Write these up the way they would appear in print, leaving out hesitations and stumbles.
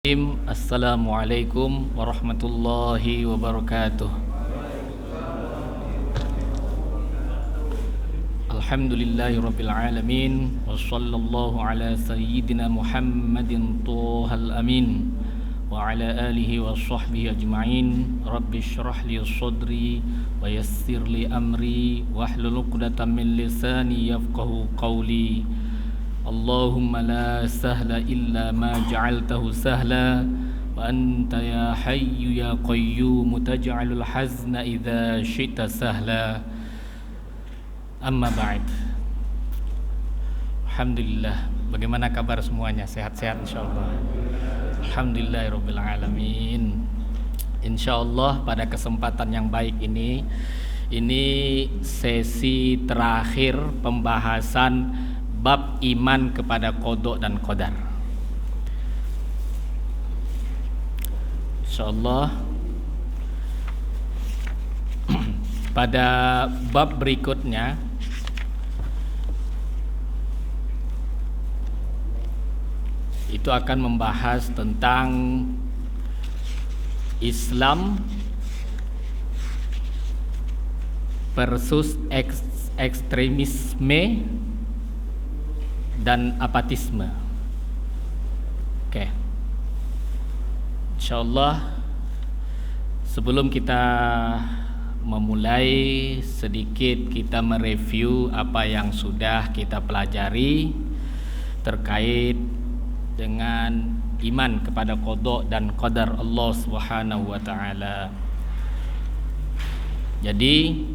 Assalamualaikum warahmatullahi wabarakatuh. Alhamdulillahirabbil alamin wa sallallahu ala sayyidina Muhammadin thahal amin wa ala alihi wa sahbihi ajma'in. Rabbi shrah li sadri wa yassir li amri wahlul 'uqdatam min lisani yafqahu qawli. Allahumma la sahla illa ma ja'altahu sahla wa anta ya hayyu ya qayyum taj'alul hazna idza syi'ta sahla. Amma ba'd. Alhamdulillah, bagaimana kabar semuanya? Sehat-sehat insyaallah. Alhamdulillahirabbil alamin. Insyaallah pada kesempatan yang baik ini sesi terakhir pembahasan bab iman kepada qada dan qadar. Insyaallah pada bab berikutnya itu akan membahas tentang Islam versus ekstremisme dan apatisme. Oke. Insyaallah sebelum kita memulai, sedikit kita mereview apa yang sudah kita pelajari terkait dengan iman kepada qada dan qadar Allah Subhanahu wa taala. Jadi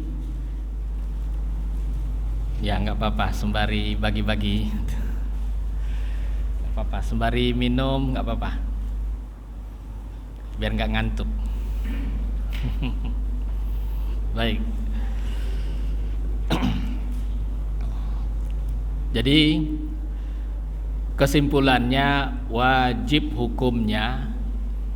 ya nggak apa-apa sembari bagi-bagi, nggak apa-apa sembari minum, nggak apa-apa, biar nggak ngantuk. Baik. Jadi kesimpulannya wajib hukumnya,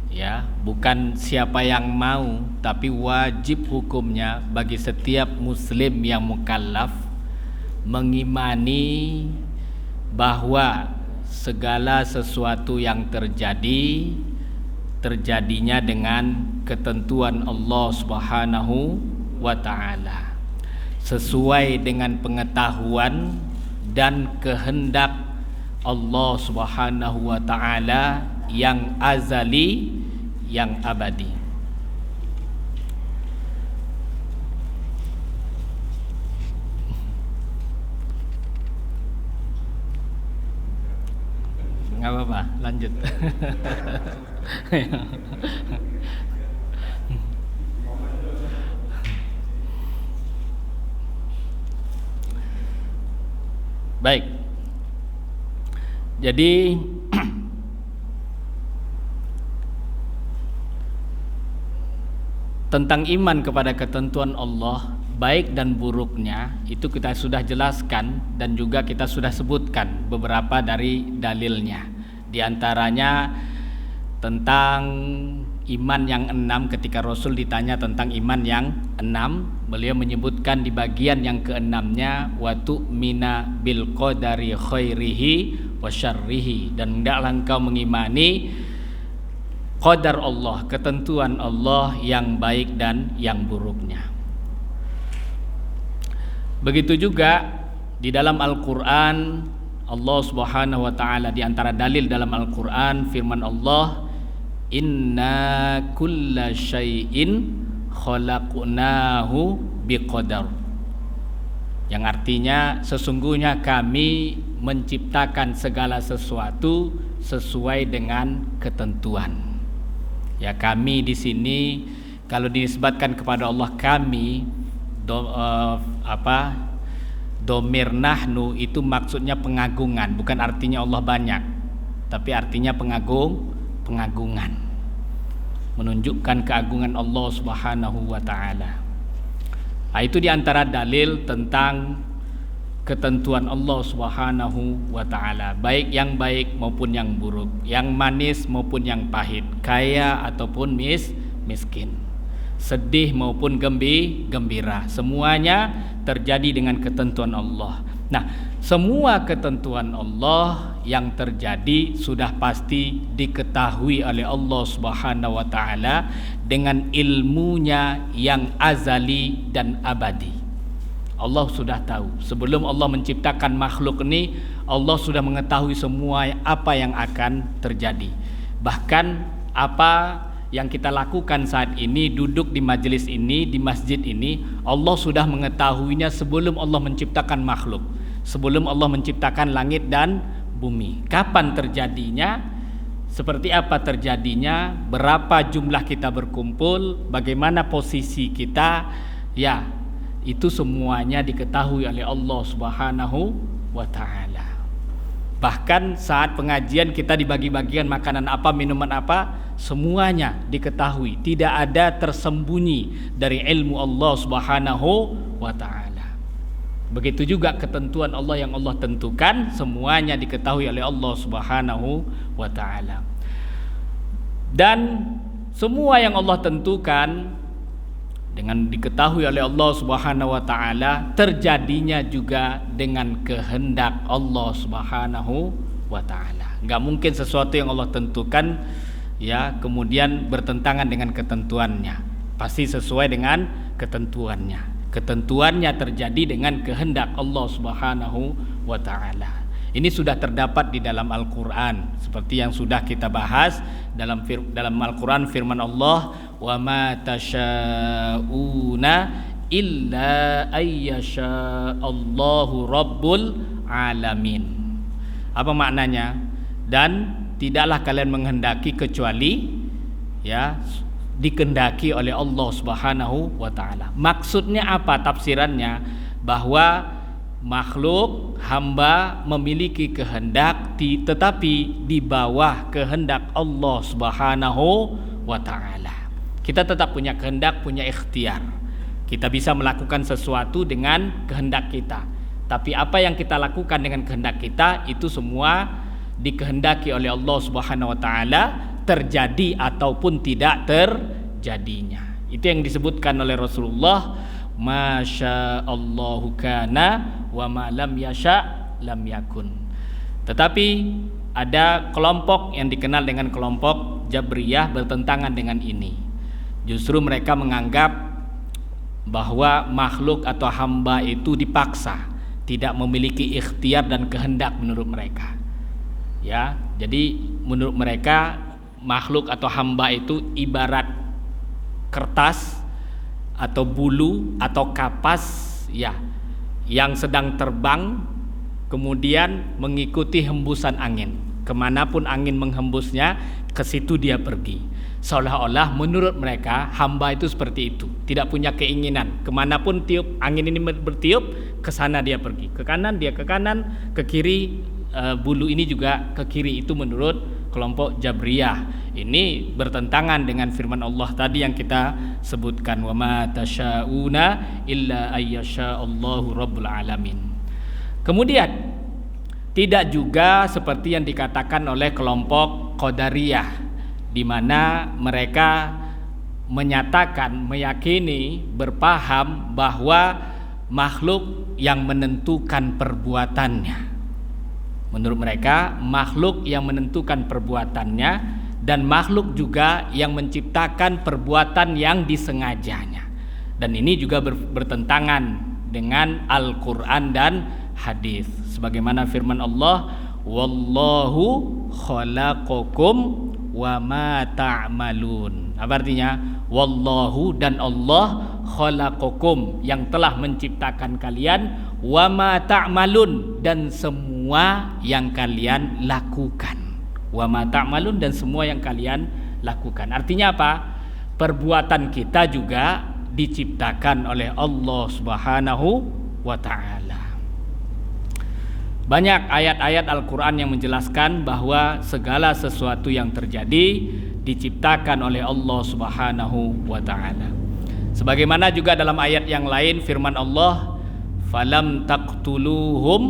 ya, bukan siapa yang mau, tapi wajib hukumnya bagi setiap muslim yang mukallaf mengimani bahwa segala sesuatu yang terjadinya dengan ketentuan Allah Subhanahu wa ta'ala, sesuai dengan pengetahuan dan kehendak Allah Subhanahu wa ta'ala yang azali, yang abadi. Nggak apa-apa, lanjut. Baik. Jadi tentang iman kepada ketentuan Allah, baik dan buruknya, itu kita sudah jelaskan dan juga kita sudah sebutkan beberapa dari dalilnya. Di antaranya tentang iman yang 6, ketika Rasul ditanya tentang iman yang 6, beliau menyebutkan di bagian yang ke-6-nya wa tu'mina bil qadari khairihi wa syarrihi, dan hendaklah engkau mengimani qadar Allah, ketentuan Allah yang baik dan yang buruknya. Begitu juga di dalam Al-Qur'an, Allah Subhanahu wa taala di antara dalil dalam Al-Qur'an firman Allah, inna kulla syai'in khalaqnahu biqadar, yang artinya sesungguhnya kami menciptakan segala sesuatu sesuai dengan ketentuan. Ya, kami di sini kalau dinisbatkan kepada Allah kami, domir nahnu itu maksudnya pengagungan, bukan artinya Allah banyak, tapi artinya pengagungan, menunjukkan keagungan Allah Subhanahu wa taala. Nah, itu diantara dalil tentang ketentuan Allah Subhanahu wa taala, baik yang baik maupun yang buruk, yang manis maupun yang pahit, kaya ataupun miskin, sedih maupun gembira, semuanya terjadi dengan ketentuan Allah. Nah, semua ketentuan Allah yang terjadi sudah pasti diketahui oleh Allah Subhanahu wa taala dengan ilmunya yang azali dan abadi. Allah sudah tahu. Sebelum Allah menciptakan makhluk ini, Allah sudah mengetahui semua apa yang akan terjadi. Bahkan apa yang kita lakukan saat ini, duduk di majelis ini, di masjid ini, Allah sudah mengetahuinya sebelum Allah menciptakan makhluk, sebelum Allah menciptakan langit dan bumi. Kapan terjadinya, seperti apa terjadinya, berapa jumlah kita berkumpul, bagaimana posisi kita, ya itu semuanya diketahui oleh Allah Subhanahu wa ta'ala. Bahkan saat pengajian kita dibagi-bagikan makanan apa, minuman apa, semuanya diketahui. Tidak ada tersembunyi dari ilmu Allah Subhanahu wa ta'ala. Begitu juga ketentuan Allah yang Allah tentukan, semuanya diketahui oleh Allah Subhanahu wa ta'ala. Dan semua yang Allah tentukan dengan diketahui oleh Allah Subhanahu wa taala, terjadinya juga dengan kehendak Allah Subhanahu wa taala. Enggak mungkin sesuatu yang Allah tentukan ya kemudian bertentangan dengan ketentuannya. Pasti sesuai dengan ketentuannya. Ketentuannya terjadi dengan kehendak Allah Subhanahu wa taala. Ini sudah terdapat di dalam Al-Qur'an, seperti yang sudah kita bahas dalam Al-Qur'an, firman Allah, "Wa ma tasyauna illa ayyasha Allahu rabbul alamin." Apa maknanya? Dan tidaklah kalian menghendaki kecuali ya dikehendaki oleh Allah Subhanahu wa taala. Maksudnya apa tafsirannya? Bahwa makhluk hamba memiliki kehendak tetapi di bawah kehendak Allah Subhanahu wa taala. Kita tetap punya kehendak, punya ikhtiar. Kita bisa melakukan sesuatu dengan kehendak kita. Tapi apa yang kita lakukan dengan kehendak kita itu semua dikehendaki oleh Allah Subhanahu wa taala, terjadi ataupun tidak terjadinya. Itu yang disebutkan oleh Rasulullah, Masya Allahu kana wa ma lam yasha lam yakun. Tetapi ada kelompok yang dikenal dengan kelompok Jabriyah bertentangan dengan ini. Justru mereka menganggap bahwa makhluk atau hamba itu dipaksa, tidak memiliki ikhtiar dan kehendak menurut mereka. Ya, jadi menurut mereka makhluk atau hamba itu ibarat kertas atau bulu atau kapas ya yang sedang terbang kemudian mengikuti hembusan angin. Kemanapun angin menghembusnya, ke situ dia pergi. Seolah-olah menurut mereka hamba itu seperti itu, tidak punya keinginan. Kemanapun tiup angin ini bertiup, ke sana dia pergi. Ke kanan dia ke kanan, ke kiri bulu ini juga ke kiri. Itu menurut kelompok Jabriyah. Ini bertentangan dengan firman Allah tadi yang kita sebutkan, wa ma tasyauna illa ayyasha Allahu rabbul alamin. Kemudian tidak juga seperti yang dikatakan oleh kelompok Qadariyah, di mana mereka menyatakan, meyakini, berpaham bahwa makhluk yang menentukan perbuatannya. Menurut mereka makhluk yang menentukan perbuatannya, dan makhluk juga yang menciptakan perbuatan yang disengajanya. Dan ini juga bertentangan dengan Al-Quran dan hadis. Sebagaimana firman Allah, wallahu khalaqakum wa ma ta'malun. Apa artinya? Wallahu, dan Allah, khalaqakum, yang telah menciptakan kalian, wa ma ta'malun, dan semua yang kalian lakukan. Wa ma ta'malun, dan semua yang kalian lakukan. Artinya apa? Perbuatan kita juga diciptakan oleh Allah Subhanahu wa ta'ala. Banyak ayat-ayat Al-Quran yang menjelaskan bahwa segala sesuatu yang terjadi diciptakan oleh Allah Subhanahu wa ta'ala. Sebagaimana juga dalam ayat yang lain firman Allah, falam taqtuluhum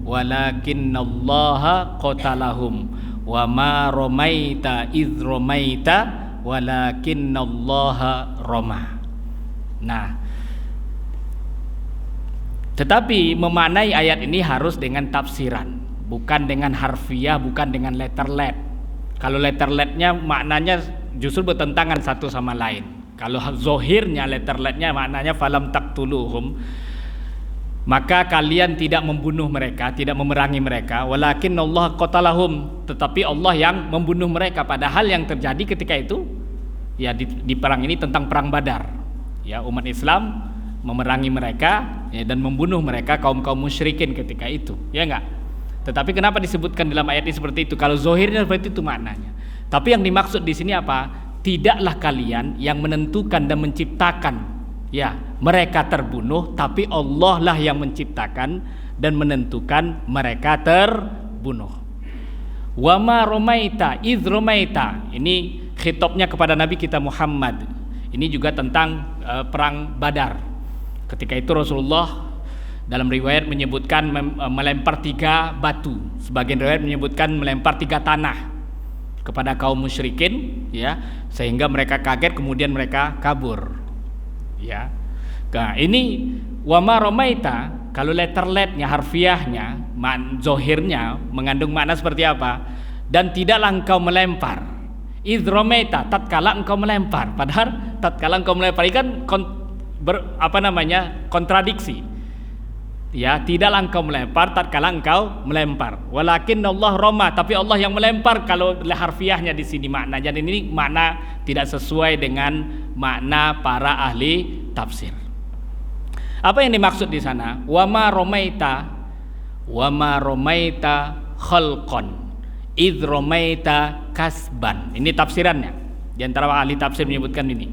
walakinnallaha qatalahum wa ma ramaita idz ramaita walakinnallaha rama. Nah, Tetapi memaknai ayat ini harus dengan tafsiran, bukan dengan harfiah, bukan dengan letterlet. Kalau letterletnya maknanya justru bertentangan satu sama lain. Kalau zohirnya letterletnya maknanya falam taqtuluhum, maka kalian tidak membunuh mereka, tidak memerangi mereka, walakin Allah qatalahum, tetapi Allah yang membunuh mereka. Padahal yang terjadi ketika itu ya di perang ini tentang perang Badar. Ya, umat Islam memerangi mereka ya, dan membunuh mereka kaum-kaum musyrikin ketika itu. Ya enggak? Tetapi kenapa disebutkan dalam ayat ini seperti itu? Kalau zohirnya seperti itu maknanya. Tapi yang dimaksud di sini apa? Tidaklah kalian yang menentukan dan menciptakan ya mereka terbunuh, tapi Allah lah yang menciptakan dan menentukan mereka terbunuh. Wa ma romaita idz romaita. Ini khitabnya kepada Nabi kita Muhammad. Ini juga tentang perang Badar. Ketika itu Rasulullah dalam riwayat menyebutkan melempar 3 batu, sebagian riwayat menyebutkan melempar 3 tanah kepada kaum musyrikin ya, sehingga mereka kaget kemudian mereka kabur. Ya. Nah, ini wa ma romaita, kalau letterletnya harfiahnya, zohirnya mengandung makna seperti apa? Dan tidaklah engkau melempar. Idz romaita, tatkala engkau melempar. Padahal tatkala engkau melempar ini kan kontradiksi. Ya, tidaklah engkau melempar tatkala engkau melempar. Walakin Allah roma, tapi Allah yang melempar kalau harfiahnya di sini makna. Jadi ini makna tidak sesuai dengan makna para ahli tafsir. Apa yang dimaksud di sana? Wa ma romaita khalqan idz romaita kasban. Ini tafsirannya. Di antara ahli tafsir menyebutkan ini.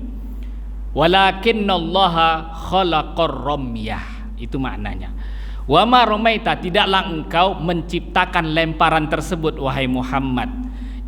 Walakinnallaha khalaqar ramyah. Itu maknanya. Wa ma romaita, tidaklah engkau menciptakan lemparan tersebut wahai Muhammad.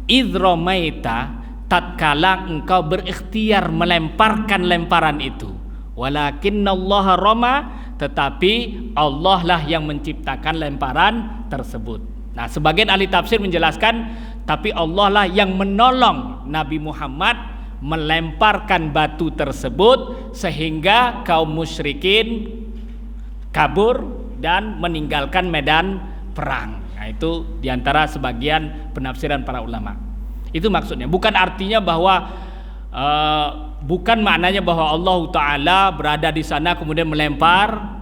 Idz romaita, tatkala engkau berikhtiar melemparkan lemparan itu. Walakinnallaha roma, tetapi Allah lah yang menciptakan lemparan tersebut. Nah, sebagian ahli tafsir menjelaskan tapi Allah lah yang menolong Nabi Muhammad melemparkan batu tersebut sehingga kaum musyrikin kabur dan meninggalkan medan perang. Nah, itu diantara sebagian penafsiran para ulama. Itu maksudnya. Bukan artinya bahwa bukan maknanya bahwa Allah Ta'ala berada di sana kemudian melempar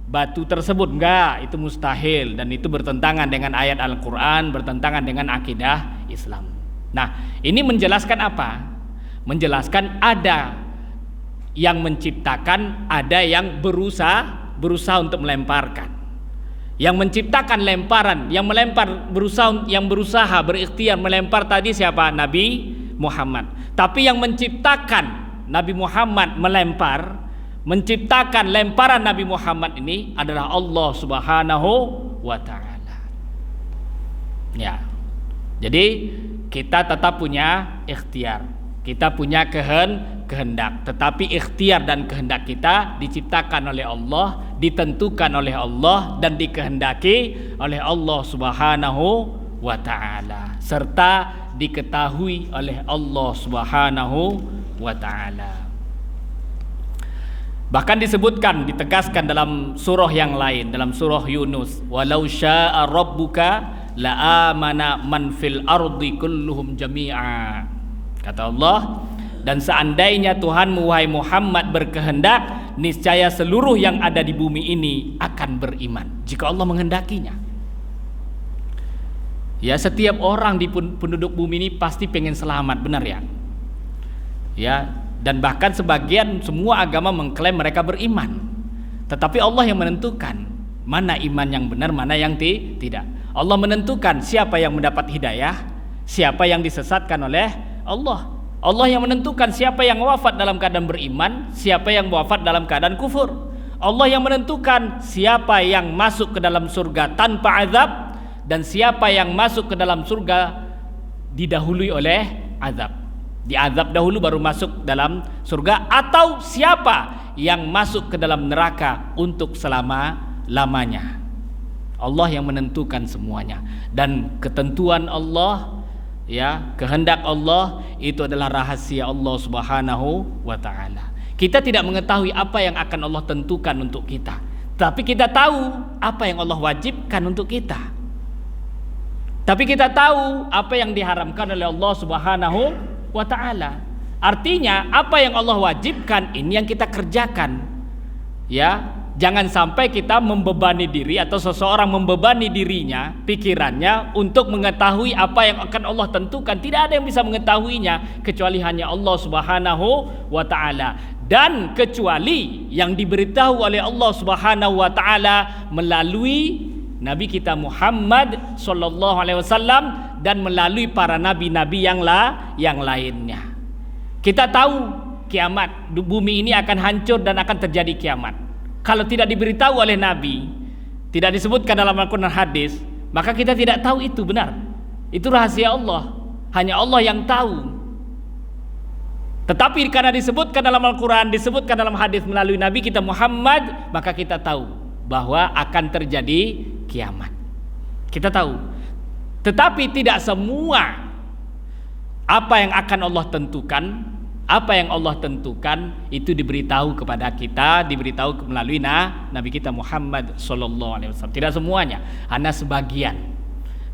batu tersebut. Enggak, itu mustahil dan itu bertentangan dengan ayat Al-Quran, bertentangan dengan akidah Islam. Nah, ini menjelaskan apa? Menjelaskan ada yang menciptakan, ada yang berusaha untuk melemparkan. Yang menciptakan lemparan, yang melempar yang berusaha berikhtiar melempar tadi siapa? Nabi Muhammad. Tapi yang menciptakan Nabi Muhammad melempar, menciptakan lemparan Nabi Muhammad ini adalah Allah Subhanahu wa taala. Ya. Jadi kita tetap punya ikhtiar. Kita punya kehendak, tetapi ikhtiar dan kehendak kita diciptakan oleh Allah, ditentukan oleh Allah dan dikehendaki oleh Allah Subhanahu wa taala, serta diketahui oleh Allah Subhanahu wa taala. Bahkan disebutkan, ditegaskan dalam surah yang lain, dalam surah Yunus, walau syaa rabbuka la amana man fil ardi kulluhum jami'a. Kata Allah, dan seandainya Tuhanmu wahai Muhammad berkehendak, niscaya seluruh yang ada di bumi ini akan beriman jika Allah menghendakinya. Ya, setiap orang di penduduk bumi ini pasti pengen selamat, benar ya? Ya, dan bahkan sebagian semua agama mengklaim mereka beriman. Tetapi Allah yang menentukan mana iman yang benar, mana yang tidak. Allah menentukan siapa yang mendapat hidayah, siapa yang disesatkan oleh Allah. Allah yang menentukan siapa yang wafat dalam keadaan beriman, siapa yang wafat dalam keadaan kufur. Allah yang menentukan siapa yang masuk ke dalam surga tanpa azab dan siapa yang masuk ke dalam surga didahului oleh azab. Diazab dahulu baru masuk dalam surga, atau siapa yang masuk ke dalam neraka untuk selama-lamanya. Allah yang menentukan semuanya, dan ketentuan Allah, ya, kehendak Allah itu adalah rahasia Allah Subhanahu wa taala. Kita tidak mengetahui apa yang akan Allah tentukan untuk kita, Tapi kita tahu apa yang Allah wajibkan untuk kita. Tapi kita tahu apa yang diharamkan oleh Allah Subhanahu wa ta'ala. Artinya apa yang Allah wajibkan ini yang kita kerjakan. Ya, jangan sampai kita membebani diri atau seseorang membebani dirinya, pikirannya untuk mengetahui apa yang akan Allah tentukan. Tidak ada yang bisa mengetahuinya kecuali hanya Allah Subhanahu wa ta'ala. Dan kecuali yang diberitahu oleh Allah Subhanahu wa ta'ala melalui Nabi kita Muhammad sallallahu alaihi wasallam dan melalui para nabi-nabi yang lainnya. Kita tahu kiamat, bumi ini akan hancur dan akan terjadi kiamat. Kalau tidak diberitahu oleh Nabi, tidak disebutkan dalam Al-Quran dan hadis, maka kita tidak tahu itu benar. Itu rahasia Allah, hanya Allah yang tahu. Tetapi karena disebutkan dalam Al-Quran, disebutkan dalam hadis melalui Nabi kita Muhammad, maka kita tahu bahwa akan terjadi kiamat. Kita tahu. Tetapi tidak semua apa yang akan Allah tentukan, apa yang Allah tentukan itu diberitahu kepada kita, diberitahu melalui Nabi kita Muhammad sallallahu alaihi wasallam. Tidak semuanya, hanya sebagian.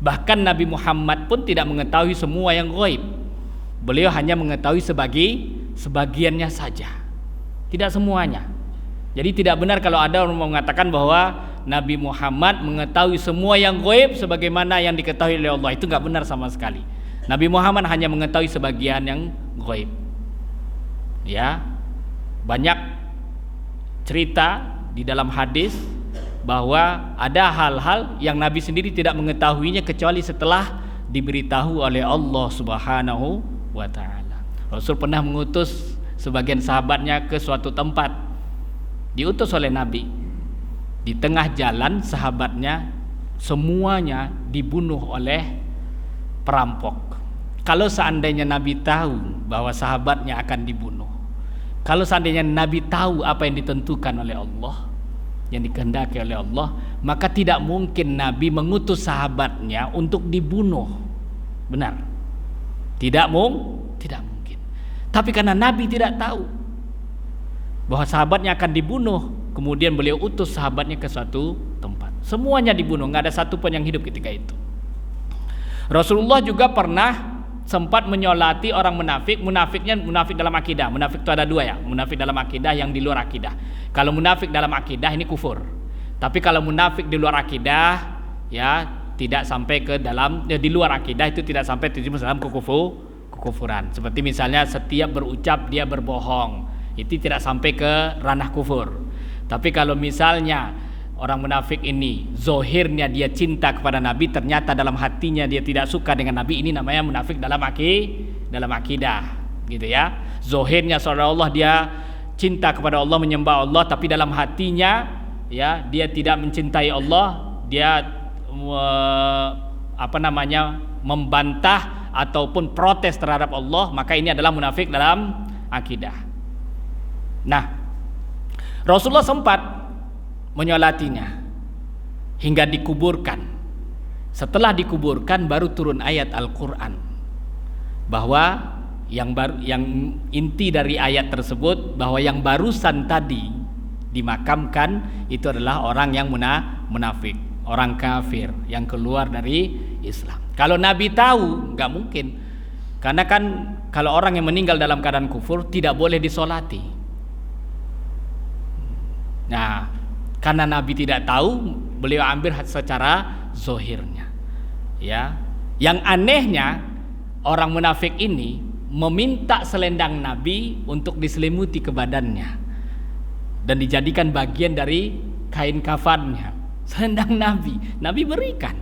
Bahkan Nabi Muhammad pun tidak mengetahui semua yang ghaib. Beliau hanya mengetahui sebagiannya saja, tidak semuanya. Jadi tidak benar kalau ada orang mengatakan bahwa Nabi Muhammad mengetahui semua yang ghaib sebagaimana yang diketahui oleh Allah. Itu nggak benar sama sekali. Nabi Muhammad hanya mengetahui sebagian yang ghaib. Ya, banyak cerita di dalam hadis bahwa ada hal-hal yang Nabi sendiri tidak mengetahuinya kecuali setelah diberitahu oleh Allah Subhanahu wa ta'ala. Rasul pernah mengutus sebagian sahabatnya ke suatu tempat, diutus oleh Nabi. Di tengah jalan sahabatnya semuanya dibunuh oleh perampok. Kalau seandainya Nabi tahu bahwa sahabatnya akan dibunuh, kalau seandainya Nabi tahu apa yang ditentukan oleh Allah, yang dikehendaki oleh Allah, maka tidak mungkin Nabi mengutus sahabatnya untuk dibunuh. Benar? Tidak mungkin. Tapi karena Nabi tidak tahu bahwa sahabatnya akan dibunuh, kemudian beliau utus sahabatnya ke suatu tempat. Semuanya dibunuh, nggak ada satu pun yang hidup ketika itu. Rasulullah juga pernah sempat menyolati orang munafik. Munafiknya munafik dalam akidah. Munafik itu ada dua ya, munafik dalam akidah, yang di luar akidah. Kalau munafik dalam akidah ini kufur. Tapi kalau munafik di luar akidah, ya tidak sampai ke dalam, di luar akidah itu tidak sampai terjerumus dalam kekufuran. Seperti misalnya setiap berucap dia berbohong, itu tidak sampai ke ranah kufur. Tapi kalau misalnya orang munafik ini zohirnya dia cinta kepada Nabi, ternyata dalam hatinya dia tidak suka dengan Nabi, ini namanya munafik dalam akidah, gitu ya. Zohirnya seolah-olah dia cinta kepada Allah, menyembah Allah, tapi dalam hatinya ya dia tidak mencintai Allah, dia membantah ataupun protes terhadap Allah, maka ini adalah munafik dalam akidah. Nah, Rasulullah sempat menyolatinya hingga dikuburkan. Setelah dikuburkan baru turun ayat Al-Quran bahwa yang inti dari ayat tersebut bahwa yang barusan tadi dimakamkan itu adalah orang yang munafik, orang kafir yang keluar dari Islam. Kalau Nabi tahu, nggak mungkin. Karena kan kalau orang yang meninggal dalam keadaan kufur tidak boleh disolati. Nah, karena Nabi tidak tahu, beliau ambil secara zohirnya. Ya, yang anehnya orang munafik ini meminta selendang Nabi untuk diselimuti ke badannya dan dijadikan bagian dari kain kafannya. Selendang Nabi berikan.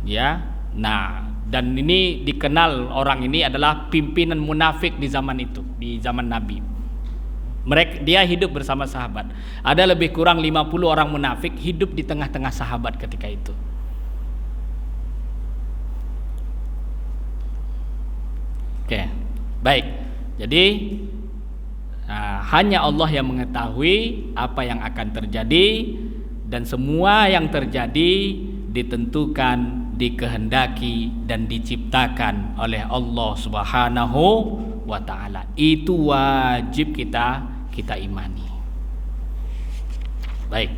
Ya, nah, dan ini dikenal orang ini adalah pimpinan munafik di zaman itu, di zaman Nabi. Dia hidup bersama sahabat. Ada lebih kurang 50 orang munafik hidup di tengah-tengah sahabat ketika itu. Oke, baik. Jadi hanya Allah yang mengetahui apa yang akan terjadi, dan semua yang terjadi ditentukan, dikehendaki dan diciptakan oleh Allah Subhanahu wa ta'ala. Itu wajib kita imani. Baik.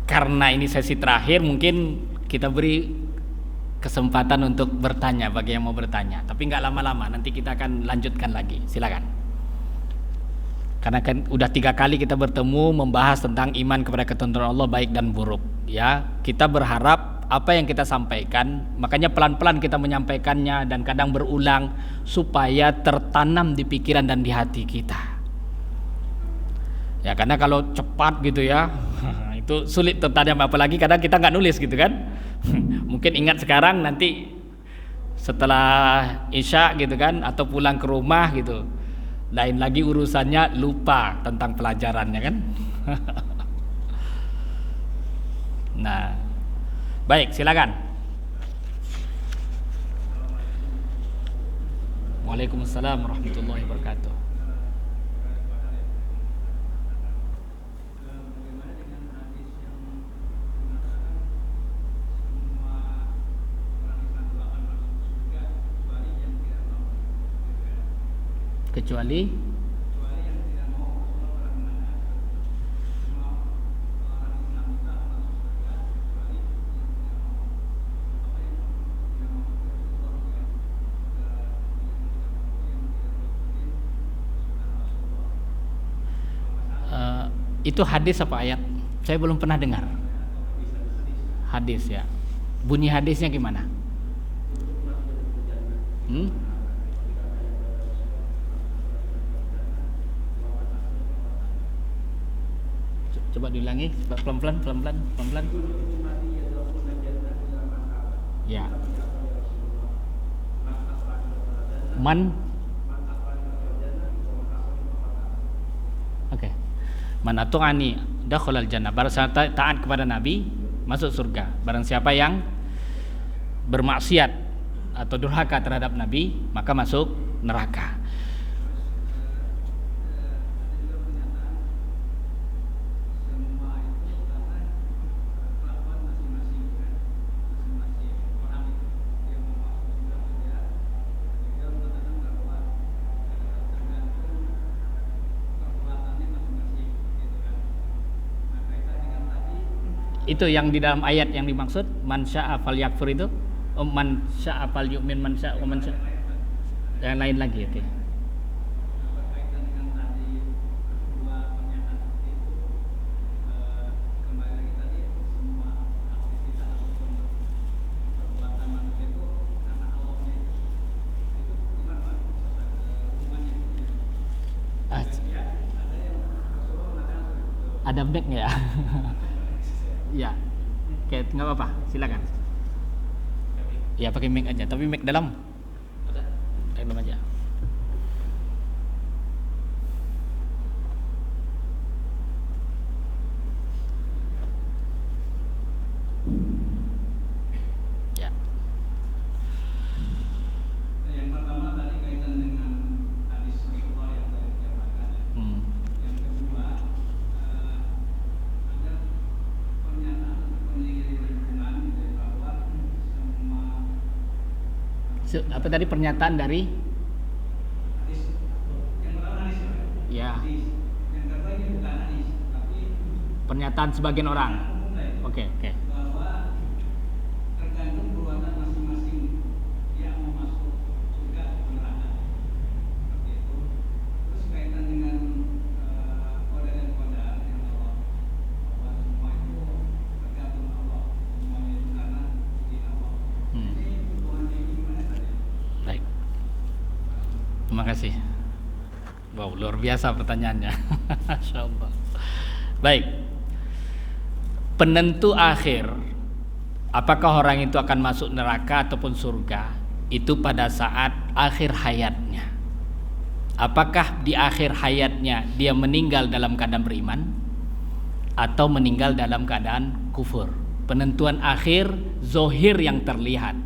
Karena ini sesi terakhir, mungkin kita beri kesempatan untuk bertanya bagi yang mau bertanya. Tapi nggak lama-lama, nanti kita akan lanjutkan lagi. Silakan. Karena kan udah 3 kali kita bertemu membahas tentang iman kepada ketentuan Allah baik dan buruk. Ya, kita berharap apa yang kita sampaikan, makanya pelan-pelan kita menyampaikannya dan kadang berulang supaya tertanam di pikiran dan di hati kita. Ya, karena kalau cepat gitu ya, itu sulit tertanam, apalagi kadang kita nggak nulis gitu kan. Mungkin ingat sekarang, nanti setelah Isya gitu kan, atau pulang ke rumah gitu, lain lagi urusannya, lupa tentang pelajarannya kan. Nah, baik, silakan. Waalaikumsalam warahmatullahi wabarakatuh. Kecuali itu hadis apa ayat? Saya belum pernah dengar. Hadis ya. Bunyi hadisnya gimana? Coba diulangi, pelan-pelan. Ya. Oke. Man atu'ani dakhalal jannah. Barang siapa taat kepada Nabi, masuk surga. Barang siapa yang bermaksiat atau durhaka terhadap Nabi, maka masuk neraka. Itu yang di dalam ayat yang dimaksud man syaa falyakfur itu, man syaa falyu'min, man syaa man syaa. Yang lain lagi, oke. Ada mic nggak ya? Ya, oke, nggak apa-apa, silakan. Ya pakai mic aja, tapi mic dalam. Dalam aja. Ya. Yang pertama tadi kaitan dengan hadis Rasulullah yang tadi dikatakan. Yang kedua, ada pernyataan atau penyidikan bahwa semua Apa tadi pernyataan dari? hadis, yang pertama hadis Ya. hadis. Yang kedua ini bukan hadis, tapi Pernyataan sebagian orang. Oke. bahwa tergantung perbuatan masing-masing yang mau masuk surga atau neraka. Seperti itu. Terus kaitan dengan qada dan qadar yang Allah, bahwa semua itu tergantung Allah, semuanya itu karena di Allah. Ini hubungannya gimana tadi? Baik. Terima kasih. Wow, luar biasa pertanyaannya. Masya Allah. Baik. Penentu akhir apakah orang itu akan masuk neraka ataupun surga itu pada saat akhir hayatnya. Apakah di akhir hayatnya dia meninggal dalam keadaan beriman atau meninggal dalam keadaan kufur. Penentuan akhir zohir yang terlihat.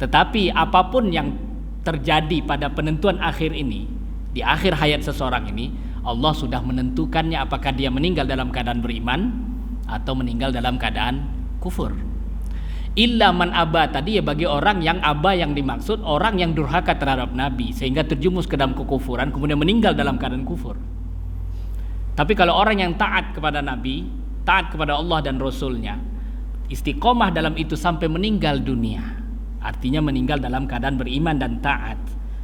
Tetapi apapun yang terjadi pada penentuan akhir ini, di akhir hayat seseorang ini, Allah sudah menentukannya apakah dia meninggal dalam keadaan beriman atau meninggal dalam keadaan kufur. illa man aba tadi ya bagi orang yang aba, yang dimaksud orang yang durhaka terhadap Nabi sehingga terjumus ke dalam kekufuran kemudian meninggal dalam keadaan kufur. Tapi kalau orang yang taat kepada Nabi, taat kepada Allah dan Rasulnya, istiqomah dalam itu sampai meninggal dunia, artinya meninggal dalam keadaan beriman dan taat,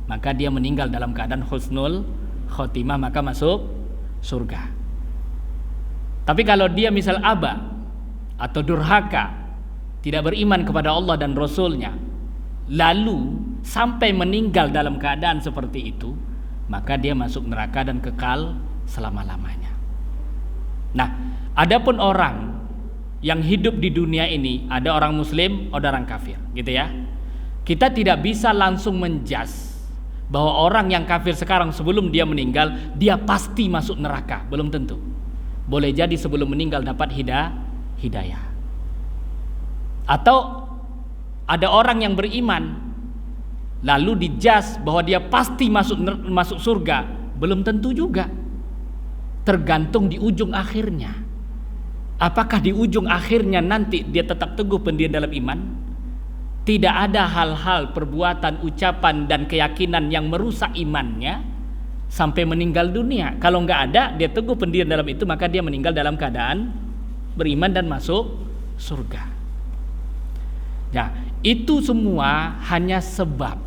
maka dia meninggal dalam keadaan husnul khotimah, maka masuk surga. Tapi kalau dia misal aba atau durhaka, tidak beriman kepada Allah dan Rasulnya, lalu sampai meninggal dalam keadaan seperti itu, maka dia masuk neraka dan kekal selama-lamanya. Nah, adapun orang yang hidup di dunia ini, ada orang muslim, ada orang kafir, gitu ya. Kita tidak bisa langsung menjas bahwa orang yang kafir sekarang sebelum dia meninggal, dia pasti masuk neraka, belum tentu. Boleh jadi sebelum meninggal dapat hidayah. Atau ada orang yang beriman lalu dijas bahwa dia pasti masuk surga, belum tentu juga. Tergantung di ujung akhirnya. Apakah di ujung akhirnya nanti dia tetap teguh pendirian dalam iman? Tidak ada hal-hal, perbuatan, ucapan dan keyakinan yang merusak imannya sampai meninggal dunia. Kalau nggak ada, dia teguh pendirian dalam itu, maka dia meninggal dalam keadaan beriman dan masuk surga. Nah, itu semua hanya sebab.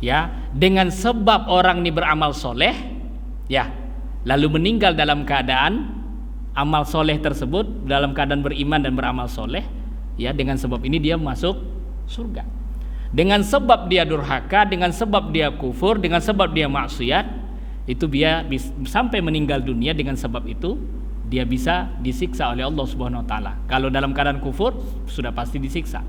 Ya, dengan sebab orang ini beramal soleh, ya, lalu meninggal dalam keadaan amal soleh tersebut, dalam keadaan beriman dan beramal soleh, ya, dengan sebab ini dia masuk surga. Dengan sebab dia durhaka, dengan sebab dia kufur, dengan sebab dia maksiat, itu dia sampai meninggal dunia, dengan sebab itu dia bisa disiksa oleh Allah Subhanahu wa taala. Kalau dalam keadaan kufur sudah pasti disiksa.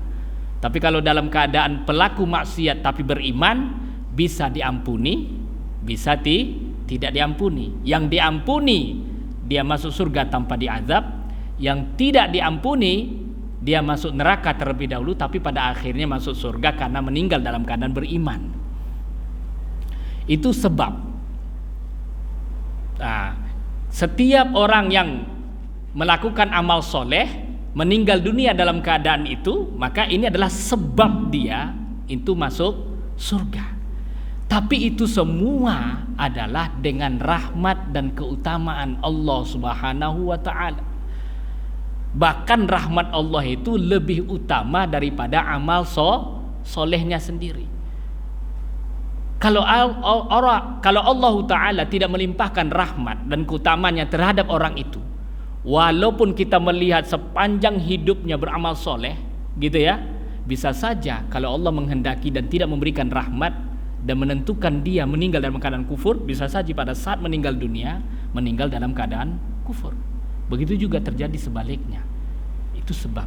Tapi kalau dalam keadaan pelaku maksiat tapi beriman, bisa diampuni, bisa tidak diampuni. Yang diampuni dia masuk surga tanpa diazab, yang tidak diampuni dia masuk neraka terlebih dahulu tapi pada akhirnya masuk surga karena meninggal dalam keadaan beriman. Itu sebab. Nah, setiap orang yang melakukan amal soleh meninggal dunia dalam keadaan itu, maka ini adalah sebab dia itu masuk surga. Tapi itu semua adalah dengan rahmat dan keutamaan Allah Subhanahu wa taala. Bahkan rahmat Allah itu lebih utama daripada amal solehnya sendiri. Kalau Allah Ta'ala tidak melimpahkan rahmat dan keutamanya terhadap orang itu, walaupun kita melihat sepanjang hidupnya beramal soleh, gitu ya, bisa saja kalau Allah menghendaki dan tidak memberikan rahmat dan menentukan dia meninggal dalam keadaan kufur, bisa saja pada saat meninggal dunia meninggal dalam keadaan kufur. Begitu juga terjadi sebaliknya. Itu sebab.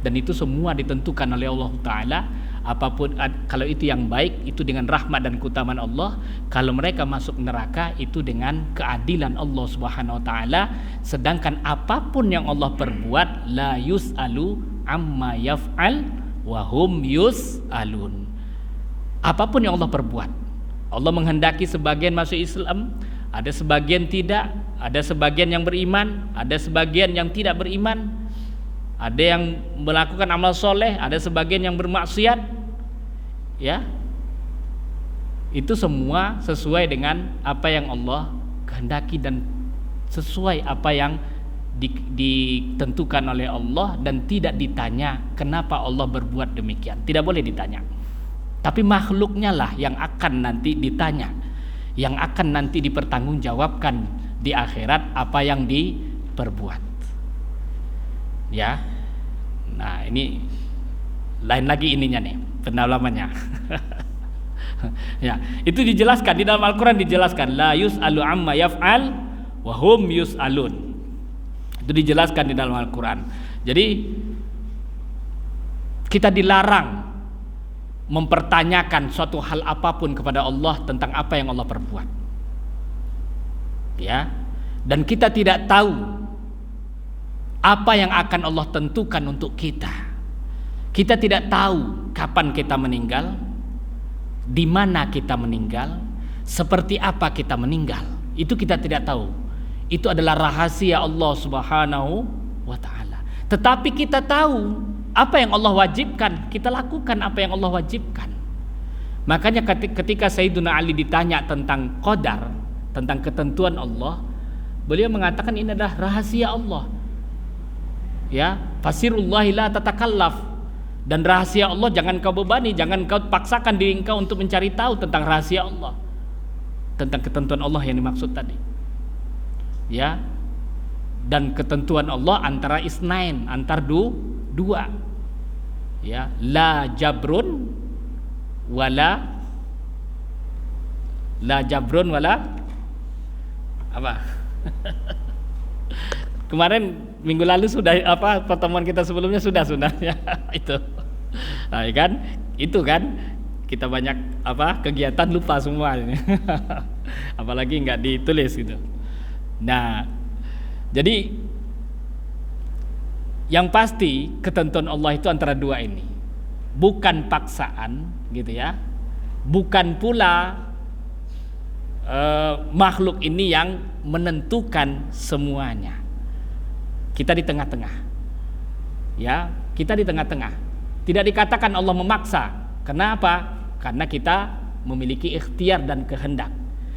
Dan itu semua ditentukan oleh Allah Ta'ala. Apapun, kalau itu yang baik, itu dengan rahmat dan keutamaan Allah. Kalau mereka masuk neraka, itu dengan keadilan Allah Subhanahu wa taala. Sedangkan apapun yang Allah perbuat, la yus'alu amma yaf'al wa hum yus'alun. Apapun yang Allah perbuat, Allah menghendaki sebagian masuk Islam, ada sebagian tidak, ada sebagian yang beriman, ada sebagian yang tidak beriman, ada yang melakukan amal soleh, ada sebagian yang bermaksiat, ya. Itu semua sesuai dengan apa yang Allah kehendaki dan sesuai apa yang ditentukan oleh Allah, dan tidak ditanya kenapa Allah berbuat demikian. Tidak boleh ditanya. Tapi makhluknya lah yang akan nanti ditanya, yang akan nanti dipertanggungjawabkan di akhirat apa yang diperbuat. Ya. Nah, ini lain lagi ininya nih, pendalamannya. Ya, itu dijelaskan di dalam Al-Qur'an, dijelaskan la yus'alu amma yaf'al wa hum yus'alun. Itu dijelaskan di dalam Al-Qur'an. Jadi kita dilarang mempertanyakan suatu hal apapun kepada Allah tentang apa yang Allah perbuat. Ya. Dan kita tidak tahu apa yang akan Allah tentukan untuk kita. Kita tidak tahu kapan kita meninggal, di mana kita meninggal, seperti apa kita meninggal. Itu kita tidak tahu. Itu adalah rahasia Allah Subhanahu wa taala. Tetapi kita tahu Apa yang Allah wajibkan, kita lakukan apa yang Allah wajibkan. Makanya ketika Sayyiduna Ali ditanya tentang qadar, tentang ketentuan Allah, beliau mengatakan ini adalah rahasia Allah. Ya, fasirullahi la tatakallaf. Dan rahasia Allah jangan kau bebani, jangan kau paksakan diri engkau untuk mencari tahu tentang rahasia Allah, tentang ketentuan Allah yang dimaksud tadi. Ya. Dan ketentuan Allah antara isnain, antar dua. Ya, la jabrun wala apa? Kemarin minggu lalu sudah pertemuan kita sebelumnya sudah ya, itu. Nah, kan? Itu kan kita banyak kegiatan lupa semua ini. Apalagi nggak ditulis gitu. Nah, jadi yang pasti ketentuan Allah itu antara dua ini, bukan paksaan gitu ya, bukan pula makhluk ini yang menentukan semuanya. Kita di tengah-tengah, ya, kita di tengah-tengah. Tidak dikatakan Allah memaksa. Kenapa? Karena kita memiliki ikhtiar dan kehendak.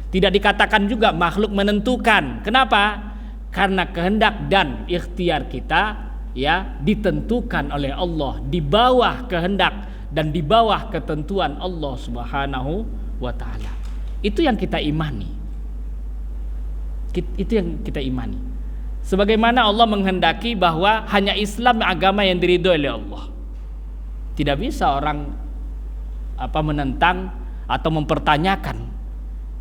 Tidak dikatakan juga makhluk menentukan. Kenapa? Karena kehendak dan ikhtiar kita ya ditentukan oleh Allah di bawah kehendak dan di bawah ketentuan Allah Subhanahu wa taala. Itu yang kita imani. Itu yang kita imani. Sebagaimana Allah menghendaki bahwa hanya Islam agama yang diridhoi oleh Allah. Tidak bisa orang menentang atau mempertanyakan.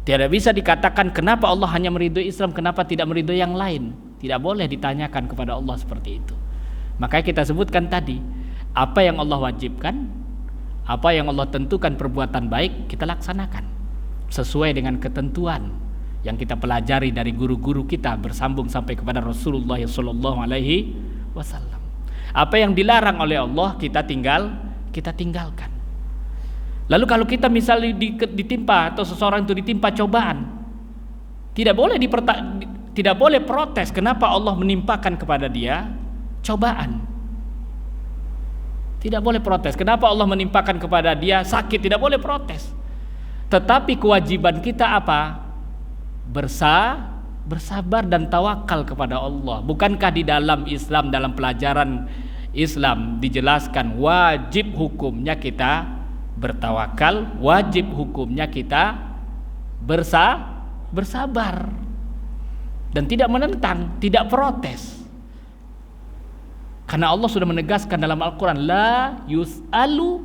Tidak bisa dikatakan kenapa Allah hanya meridhoi Islam, kenapa tidak meridhoi yang lain. Tidak boleh ditanyakan kepada Allah seperti itu. Makanya kita sebutkan tadi, apa yang Allah wajibkan, apa yang Allah tentukan perbuatan baik, kita laksanakan sesuai dengan ketentuan yang kita pelajari dari guru-guru kita bersambung sampai kepada Rasulullah SAW. Apa yang dilarang oleh Allah kita tinggalkan. Lalu kalau kita misalnya ditimpa atau seseorang itu ditimpa cobaan, tidak boleh protes kenapa Allah menimpakan kepada dia cobaan. Tidak boleh protes kenapa Allah menimpakan kepada dia sakit, tidak boleh protes. Tetapi kewajiban kita apa? Bersabar dan tawakal kepada Allah. Bukankah di dalam Islam, dalam pelajaran Islam dijelaskan wajib hukumnya kita bertawakal, wajib hukumnya kita bersabar dan tidak menentang, tidak protes. Karena Allah sudah menegaskan dalam Al-Quran, la yus'alu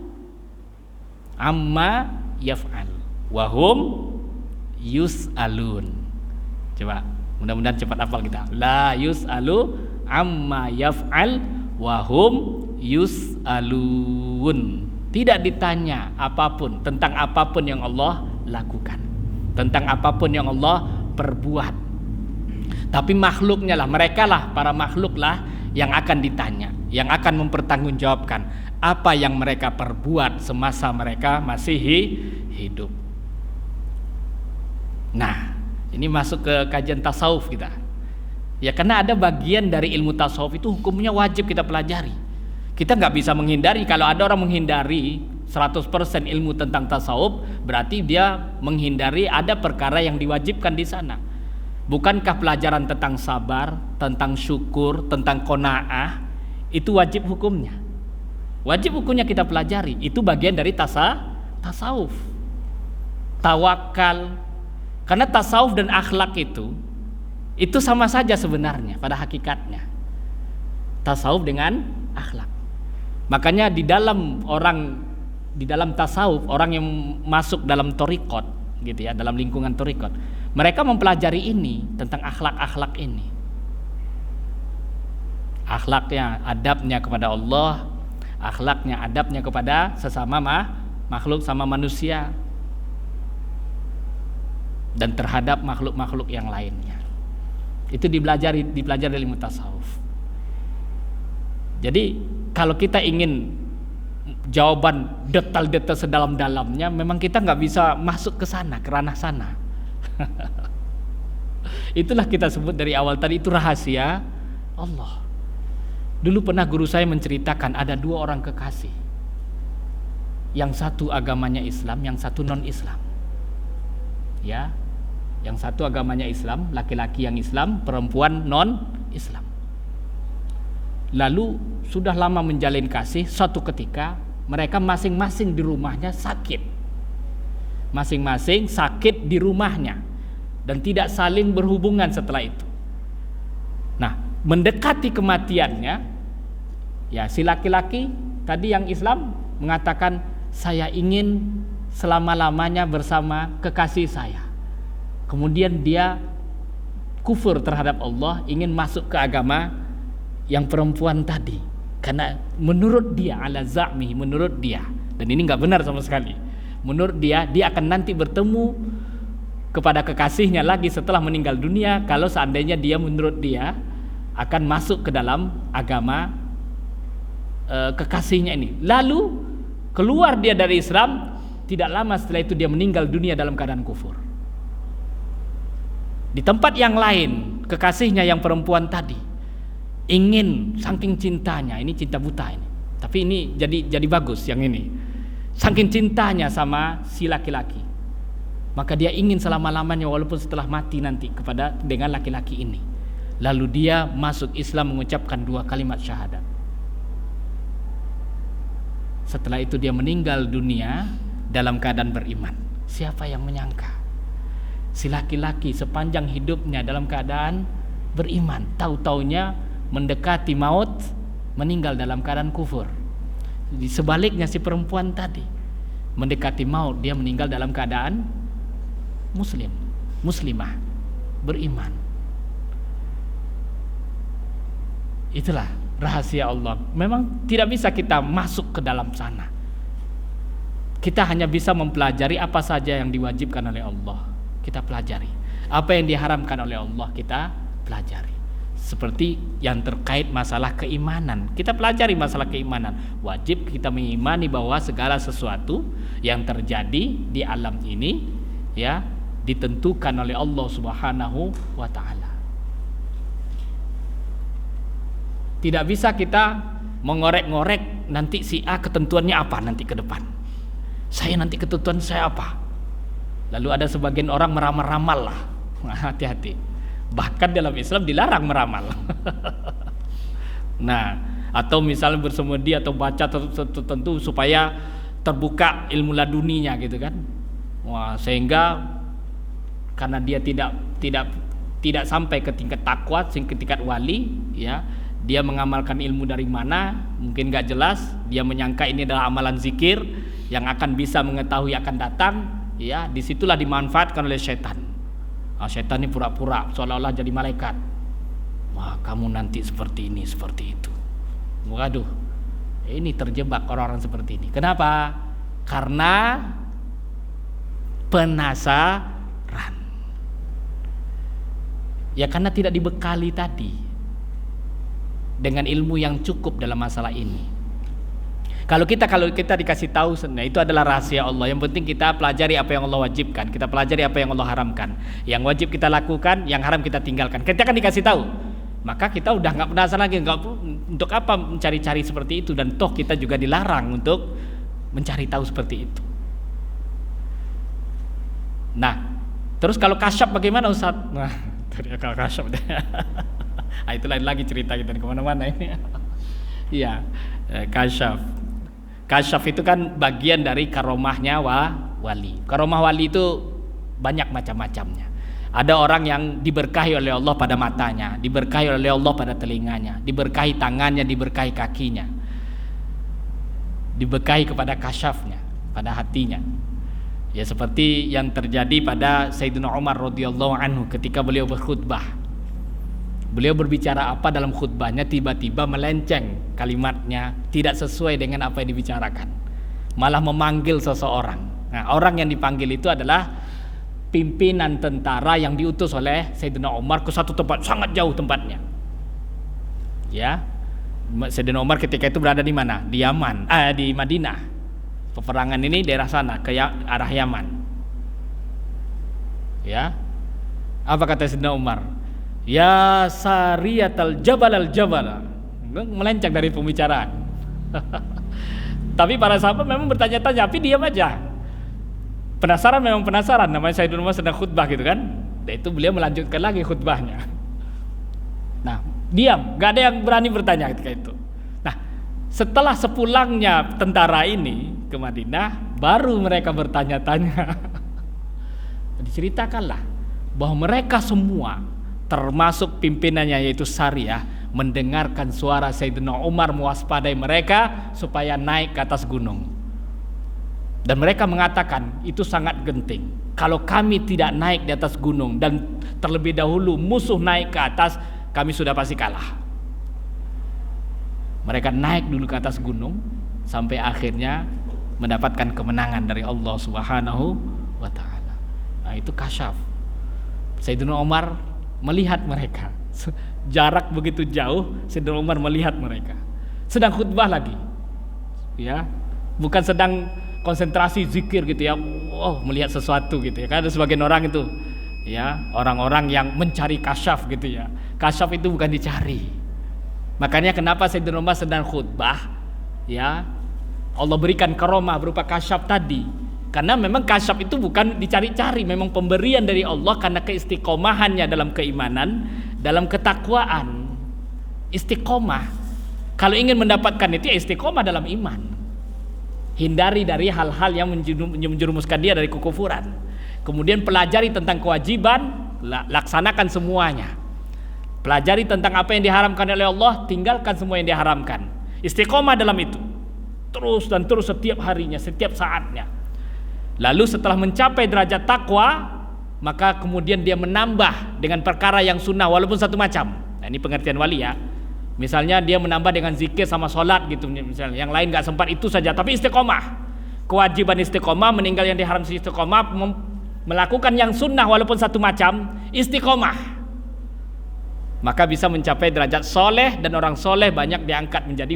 amma yaf'al wahum yus'alun. Coba, mudah-mudahan cepat hafal kita. La yus'alu amma yaf'al wahum yus'alun. Tidak ditanya apapun tentang apapun yang Allah lakukan, tentang apapun yang Allah perbuat. Tapi makhluknya lah, mereka lah, para makhluk lah yang akan ditanya, yang akan mempertanggungjawabkan apa yang mereka perbuat semasa mereka masih hidup. Nah, ini masuk ke kajian tasawuf kita. Ya, karena ada bagian dari ilmu tasawuf itu hukumnya wajib kita pelajari. Kita nggak bisa menghindari. Kalau ada orang menghindari 100% ilmu tentang tasawuf, berarti dia menghindari ada perkara yang diwajibkan di sana. Bukankah pelajaran tentang sabar, tentang syukur, tentang qanaah itu wajib hukumnya? Wajib hukumnya kita pelajari. Itu bagian dari tasawuf. Tawakal. Karena tasawuf dan akhlak itu sama saja sebenarnya pada hakikatnya. Tasawuf dengan akhlak. Makanya di dalam tasawuf, orang yang masuk dalam thariqat gitu ya, dalam lingkungan thariqat, mereka mempelajari ini tentang akhlak-akhlak ini. Akhlaknya, adabnya kepada Allah, akhlaknya, adabnya kepada sesama makhluk sama manusia, dan terhadap makhluk-makhluk yang lainnya. Itu dipelajari ilmu tasawuf. Jadi kalau kita ingin jawaban detail-detail sedalam-dalamnya, memang kita nggak bisa masuk ke sana, ke ranah sana. Itulah kita sebut dari awal tadi, itu rahasia Allah. Dulu pernah guru saya menceritakan ada 2 orang kekasih. Yang satu agamanya Islam, yang satu non-Islam. Ya, yang satu agamanya Islam, laki-laki yang Islam, perempuan non-Islam. Lalu sudah lama menjalin kasih, suatu ketika mereka masing-masing di rumahnya sakit. Masing-masing sakit di rumahnya dan tidak saling berhubungan setelah itu. Nah, mendekati kematiannya, ya si laki-laki tadi yang Islam mengatakan, saya ingin selama-lamanya bersama kekasih saya. Kemudian dia kufur terhadap Allah, ingin masuk ke agama yang perempuan tadi, karena menurut dia, ala za'mi, menurut dia, dan ini nggak benar sama sekali. Menurut dia akan nanti bertemu kepada kekasihnya lagi setelah meninggal dunia, kalau seandainya dia, menurut dia, akan masuk ke dalam agama kekasihnya ini. Lalu keluar dia dari Islam, tidak lama setelah itu dia meninggal dunia dalam keadaan kufur. Di tempat yang lain, kekasihnya yang perempuan tadi ingin, saking cintanya, ini cinta buta ini, tapi ini jadi bagus yang ini, saking cintanya sama si laki-laki, maka dia ingin selama-lamanya walaupun setelah mati nanti dengan laki-laki ini. Lalu dia masuk Islam, mengucapkan 2 kalimat syahadat. Setelah itu dia meninggal dunia dalam keadaan beriman. Siapa yang menyangka si laki-laki sepanjang hidupnya dalam keadaan beriman, tahu-taunya mendekati maut meninggal dalam keadaan kufur. Sebaliknya si perempuan tadi mendekati maut, dia meninggal dalam keadaan muslimah, beriman. Itulah rahasia Allah. Memang tidak bisa kita masuk ke dalam sana. Kita hanya bisa mempelajari apa saja yang diwajibkan oleh Allah, kita pelajari. Apa yang diharamkan oleh Allah, kita pelajari. Seperti yang terkait masalah keimanan, kita pelajari masalah keimanan. Wajib kita mengimani bahwa segala sesuatu yang terjadi di alam ini, ya, ditentukan oleh Allah Subhanahu wa ta'ala. Tidak bisa kita mengorek-ngorek nanti si A ketentuannya apa nanti ke depan, saya nanti ketentuan saya apa. Lalu ada sebagian orang meramal-ramal lah. Hati-hati, bahkan dalam Islam dilarang meramal. Nah, atau misalnya bersemedi atau baca tertentu supaya terbuka ilmu laduninya gitu kan. Wah, sehingga karena dia tidak sampai ke tingkat takwa, ke tingkat wali, ya, dia mengamalkan ilmu dari mana mungkin gak jelas, dia menyangka ini adalah amalan zikir yang akan bisa mengetahui akan datang, ya, disitulah dimanfaatkan oleh setan. Setan ini pura-pura seolah-olah jadi malaikat. Wah, kamu nanti seperti ini, seperti itu. Waduh, ini terjebak orang-orang seperti ini. Kenapa? Karena penasaran. Ya karena tidak dibekali tadi dengan ilmu yang cukup dalam masalah ini. Kalau kita dikasih tahu, nah itu adalah rahasia Allah. Yang penting kita pelajari apa yang Allah wajibkan, kita pelajari apa yang Allah haramkan. Yang wajib kita lakukan, yang haram kita tinggalkan. Kita kan dikasih tahu, maka kita udah nggak penasaran lagi. Untuk apa mencari-cari seperti itu? Dan toh kita juga dilarang untuk mencari tahu seperti itu. Nah, terus kalau kasyaf bagaimana Ustaz? Nah, kalau kasyaf, nah, itu lain lagi cerita kita kemana-mana ini. Iya, kasyaf. Kasyaf itu kan bagian dari karomahnya wali. Karomah wali itu banyak macam-macamnya. Ada orang yang diberkahi oleh Allah pada matanya, diberkahi oleh Allah pada telinganya, diberkahi tangannya, diberkahi kakinya, diberkahi kepada kasyafnya, pada hatinya. Ya seperti yang terjadi pada Sayyidina Umar radhiyallahu anhu ketika beliau berkhutbah. Beliau berbicara apa dalam khutbahnya, tiba-tiba melenceng kalimatnya, tidak sesuai dengan apa yang dibicarakan, malah memanggil seseorang. Nah, orang yang dipanggil itu adalah pimpinan tentara yang diutus oleh Sayyidina Umar ke satu tempat sangat jauh tempatnya. Ya, Sayyidina Umar ketika itu berada di mana? Di Yaman, di Madinah. Peperangan ini daerah sana ke arah Yaman. Ya, apa kata Sayyidina Umar? Ya sariyatal jabal al jabal, melenceng dari pembicaraan. Tapi para sahabat memang bertanya-tanya, tapi diam aja. Penasaran memang penasaran, namanya Sayyidina Umar sedang khutbah gitu kan. Dan itu beliau melanjutkan lagi khutbahnya. Nah, diam, gak ada yang berani bertanya ketika itu. Nah, setelah sepulangnya tentara ini ke Madinah, baru mereka bertanya-tanya. Diceritakanlah bahwa mereka semua, termasuk pimpinannya yaitu Sariyah, mendengarkan suara Sayyidina Umar mewaspadai mereka supaya naik ke atas gunung. Dan mereka mengatakan itu sangat genting. Kalau kami tidak naik di atas gunung dan terlebih dahulu musuh naik ke atas, kami sudah pasti kalah. Mereka naik dulu ke atas gunung sampai akhirnya mendapatkan kemenangan dari Allah Subhanahu wa taala. Nah, itu kasyaf. Sayyidina Umar melihat mereka. Jarak begitu jauh, Sayyidina Umar melihat mereka. Sedang khutbah lagi. Ya, bukan sedang konsentrasi zikir gitu ya. Oh, melihat sesuatu gitu ya. Kan ada sebagian orang itu ya, orang-orang yang mencari kasyaf gitu ya. Kasyaf itu bukan dicari. Makanya kenapa Sayyidina Umar sedang khutbah ya, Allah berikan karomah berupa kasyaf tadi. Karena memang kasyaf itu bukan dicari-cari, memang pemberian dari Allah karena keistiqomahannya dalam keimanan, dalam ketakwaan. Istiqomah. Kalau ingin mendapatkan itu ya istiqomah dalam iman. Hindari dari hal-hal yang menjerumuskan dia dari kekufuran. Kemudian pelajari tentang kewajiban, laksanakan semuanya. Pelajari tentang apa yang diharamkan oleh Allah, tinggalkan semua yang diharamkan. Istiqomah dalam itu. Terus dan terus setiap harinya, setiap saatnya. Lalu setelah mencapai derajat takwa, maka kemudian dia menambah dengan perkara yang sunnah walaupun satu macam. Nah, ini pengertian wali ya. Misalnya dia menambah dengan zikir sama sholat gitu misalnya. Yang lain gak sempat itu saja, tapi istiqomah. Kewajiban istiqomah, meninggal yang diharam istiqomah, melakukan yang sunnah walaupun satu macam, istiqomah. Maka bisa mencapai derajat soleh, dan orang soleh banyak diangkat menjadi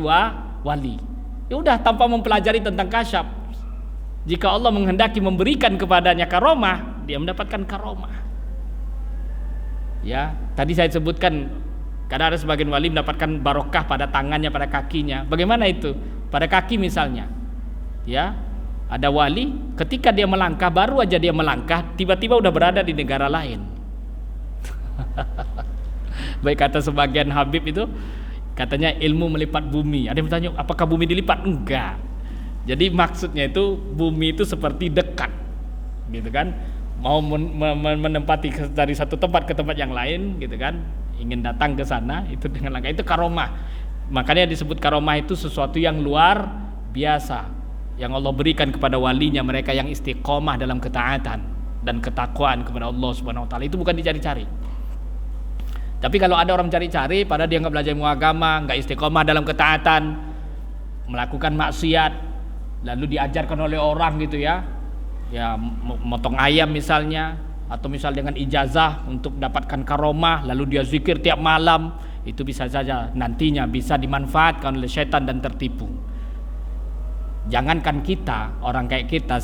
wali. Ya udah, tanpa mempelajari tentang kasyaf. Jika Allah menghendaki memberikan kepadanya karomah, dia mendapatkan karomah. Ya, tadi saya sebutkan kadang ada sebagian wali mendapatkan barokah pada tangannya, pada kakinya. Bagaimana itu? Pada kaki misalnya. Ya, ada wali ketika dia melangkah, baru aja dia melangkah, tiba-tiba udah berada di negara lain. Baik kata sebagian Habib itu, katanya ilmu melipat bumi. Ada yang bertanya, apakah bumi dilipat? Enggak. Jadi maksudnya itu bumi itu seperti dekat, gitu kan? Mau menempati dari satu tempat ke tempat yang lain, gitu kan? Ingin datang ke sana, itu dengan langkah, itu karomah. Makanya disebut karomah itu sesuatu yang luar biasa yang Allah berikan kepada walinya, mereka yang istiqomah dalam ketaatan dan ketakwaan kepada Allah Subhanahu wa taala. Itu bukan dicari-cari. Tapi kalau ada orang cari-cari, padahal dia nggak belajar ilmu agama, nggak istiqomah dalam ketaatan, melakukan maksiat, lalu diajarkan oleh orang gitu ya, motong ayam misalnya, atau misal dengan ijazah untuk dapatkan karomah, lalu dia zikir tiap malam, itu bisa saja nantinya bisa dimanfaatkan oleh setan dan tertipu. Jangankan kita, orang kayak kita,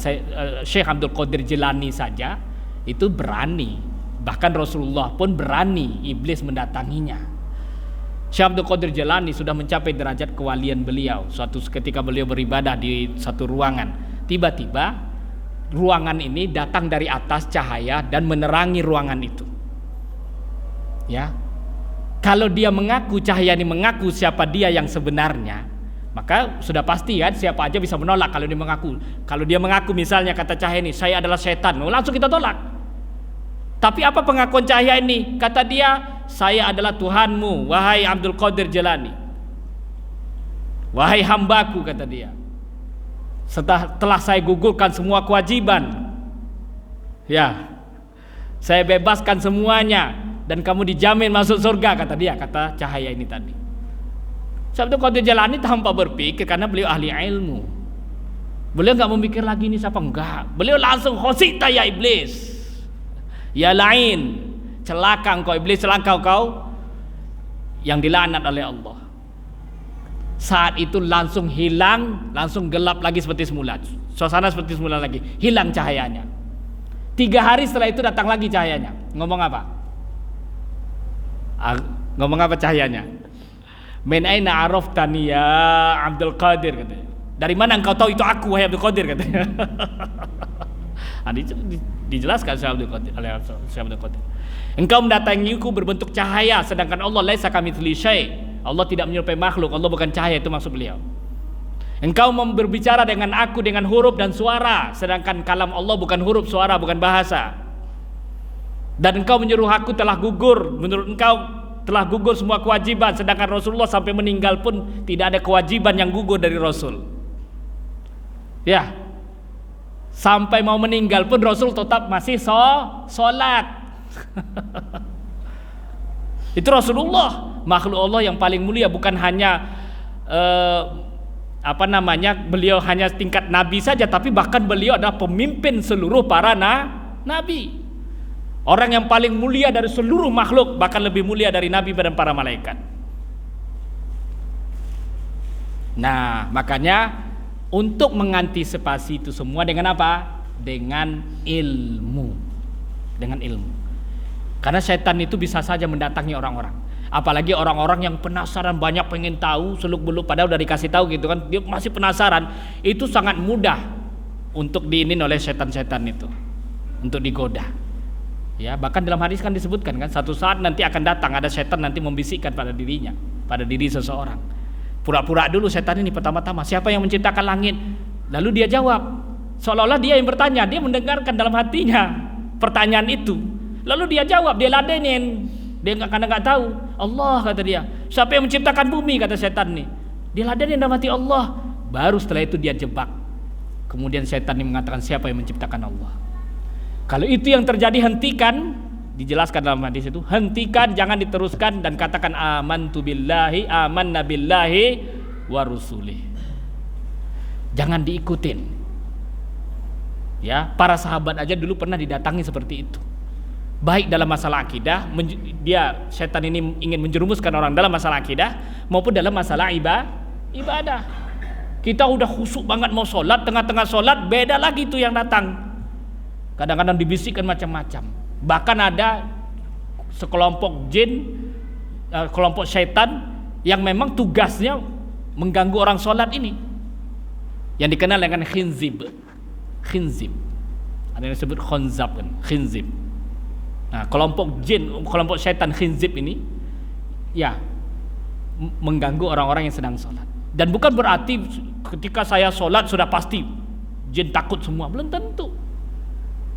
Syekh Abdul Qadir Jilani saja itu berani. Bahkan Rasulullah pun berani iblis mendatanginya. Syekh Abdul Qadir Jilani sudah mencapai derajat kewalian beliau. Suatu ketika beliau beribadah di satu ruangan, tiba-tiba ruangan ini datang dari atas cahaya dan menerangi ruangan itu. Ya, kalau dia mengaku, cahaya ini mengaku siapa dia yang sebenarnya, maka sudah pasti kan siapa aja bisa menolak kalau dia mengaku. Kalau dia mengaku misalnya kata cahaya ini, saya adalah setan, langsung kita tolak. Tapi apa pengakuan cahaya ini? Kata dia, saya adalah Tuhanmu, wahai Abdul Qadir Jilani. Wahai hambaku, kata dia. Setelah saya gugurkan semua kewajiban, ya, saya bebaskan semuanya, dan kamu dijamin masuk surga, kata dia, kata cahaya ini tadi. Syekh Abdul Qadir Jilani tanpa berpikir, karena beliau ahli ilmu. Beliau nggak memikir lagi ini siapa, enggak. Beliau langsung khosita ya iblis. Ya lain, celaka engkau iblis, celaka engkau yang dilaknat oleh Allah. Saat itu langsung hilang, langsung gelap lagi seperti semula. Suasana seperti semula lagi, hilang cahayanya. 3 hari setelah itu datang lagi cahayanya. Ngomong apa? Ngomong apa cahayanya? Min aina araftani ya Abdul Qadir katanya. Dari mana engkau tahu itu aku wahai Abdul Qadir katanya. Dijelaskan Syekh Abdul Qadir. Engkau mendatangiku berbentuk cahaya, sedangkan Allah laisa kamitslihi syai'. Allah tidak menyerupai makhluk, Allah bukan cahaya, itu maksud beliau. Engkau berbicara dengan aku dengan huruf dan suara, sedangkan kalam Allah bukan huruf, suara, bukan bahasa. Dan engkau menyuruh aku telah gugur, menurut engkau telah gugur semua kewajiban, sedangkan Rasulullah sampai meninggal pun tidak ada kewajiban yang gugur dari Rasul. Ya, sampai mau meninggal pun Rasul tetap masih sholat. Itu Rasulullah, makhluk Allah yang paling mulia, bukan hanya beliau hanya tingkat nabi saja, tapi bahkan beliau adalah pemimpin seluruh para nabi. Orang yang paling mulia dari seluruh makhluk, bahkan lebih mulia dari nabi dan para malaikat. Nah, makanya untuk mengantisipasi itu semua dengan apa? Dengan ilmu. Dengan ilmu. Karena setan itu bisa saja mendatangi orang-orang. Apalagi orang-orang yang penasaran, banyak pengen tahu, seluk-beluk, padahal udah dikasih tahu gitu kan, dia masih penasaran. Itu sangat mudah untuk diinin oleh setan-setan itu, untuk digoda. Ya, bahkan dalam hadis kan disebutkan kan, satu saat nanti akan datang ada setan nanti membisikkan pada dirinya, pada diri seseorang. Pura-pura dulu setan ini pertama-tama, siapa yang menciptakan langit? Lalu dia jawab, seolah-olah dia yang bertanya, dia mendengarkan dalam hatinya pertanyaan itu. Lalu dia jawab, dia ladenin, dia nggak tahu. Allah, kata dia. Siapa yang menciptakan bumi, kata setan nih. Dia ladenin dalam hati Allah. Baru setelah itu dia jebak. Kemudian setan ini mengatakan, siapa yang menciptakan Allah? Kalau itu yang terjadi, hentikan. Dijelaskan dalam hadis itu, hentikan, jangan diteruskan, dan katakan amantu billahi, amanna billahi wa rusulih. Jangan diikutin. Ya, para sahabat aja dulu pernah didatangi seperti itu. Baik dalam masalah akidah, setan ini ingin menjerumuskan orang dalam masalah akidah maupun dalam masalah ibadah. Kita udah khusyuk banget mau sholat, tengah-tengah sholat beda lagi tuh yang datang. Kadang-kadang dibisikkan macam-macam. Bahkan ada sekelompok jin, kelompok syaitan yang memang tugasnya mengganggu orang sholat ini, yang dikenal dengan khinzib. Ada yang disebut khonzab kan, khinzib. Nah, kelompok jin, kelompok syaitan khinzib ini ya mengganggu orang-orang yang sedang sholat. Dan bukan berarti ketika saya sholat sudah pasti jin takut semua, belum tentu.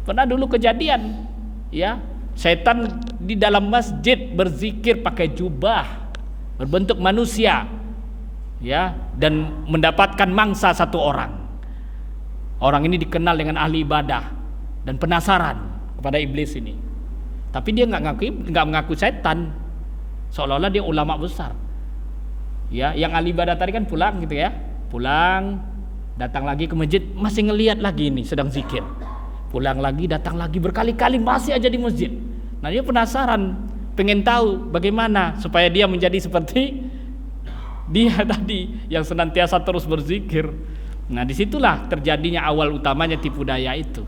Pernah dulu kejadian, ya, setan di dalam masjid berzikir pakai jubah berbentuk manusia, ya, dan mendapatkan mangsa satu orang. Orang ini dikenal dengan ahli ibadah dan penasaran kepada iblis ini. Tapi dia nggak mengaku setan, seolah-olah dia ulama besar. Ya, yang ahli ibadah tadi kan pulang gitu ya, pulang, datang lagi ke masjid, masih ngelihat lagi ini sedang zikir. Pulang lagi, datang lagi, berkali-kali masih aja di masjid. Nah, dia penasaran, pengen tahu bagaimana supaya dia menjadi seperti dia tadi yang senantiasa terus berzikir. Nah, disitulah terjadinya awal utamanya tipu daya itu.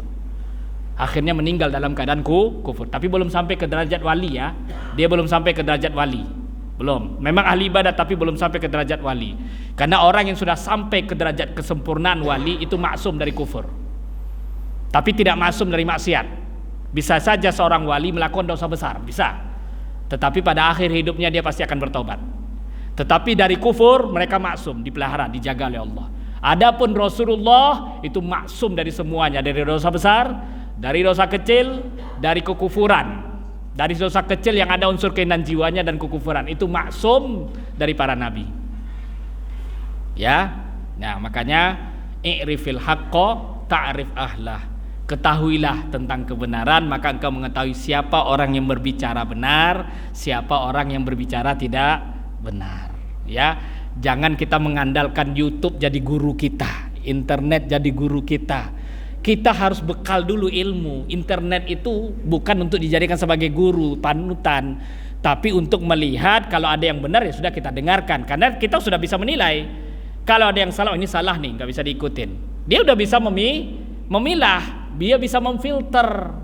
Akhirnya meninggal dalam keadaan kufur. Tapi belum sampai ke derajat wali ya. Dia belum sampai ke derajat wali. Belum. Memang ahli ibadah tapi belum sampai ke derajat wali. Karena orang yang sudah sampai ke derajat kesempurnaan wali itu maksum dari kufur. Tapi tidak maksum dari maksiat. Bisa saja seorang wali melakukan dosa besar, bisa. Tetapi pada akhir hidupnya dia pasti akan bertobat. Tetapi dari kufur mereka maksum, dipelihara, dijaga oleh Allah. Adapun Rasulullah itu maksum dari semuanya, dari dosa besar, dari dosa kecil, dari kekufuran. Dari dosa kecil yang ada unsur keinginan jiwanya dan kekufuran, itu maksum dari para nabi. Ya. Nah, makanya i'rifil haqqo ta'rif ahlah. Ketahuilah tentang kebenaran, maka engkau mengetahui siapa orang yang berbicara benar, siapa orang yang berbicara tidak benar. Ya, jangan kita mengandalkan YouTube jadi guru kita, internet jadi guru kita. Kita harus bekal dulu ilmu. Internet itu bukan untuk dijadikan sebagai guru, panutan, tapi untuk melihat kalau ada yang benar ya sudah kita dengarkan. Karena kita sudah bisa menilai. Kalau ada yang salah, ini salah nih, nggak bisa diikutin. Dia udah bisa memilah. Dia bisa memfilter.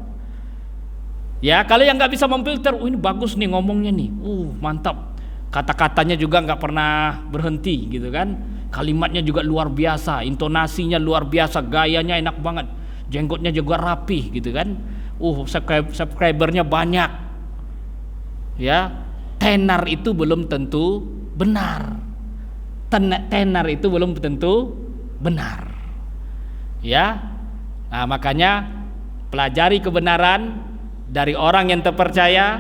Ya, kalau yang nggak bisa memfilter, ini bagus nih ngomongnya nih, mantap. kata-katanya juga nggak pernah berhenti gitu kan. Kalimatnya juga luar biasa, intonasinya luar biasa, gayanya enak banget, jenggotnya juga rapih gitu kan. Subscribernya banyak. Ya, tenar itu belum tentu benar. Tenar itu belum tentu benar. Ya. Nah, makanya pelajari kebenaran dari orang yang terpercaya,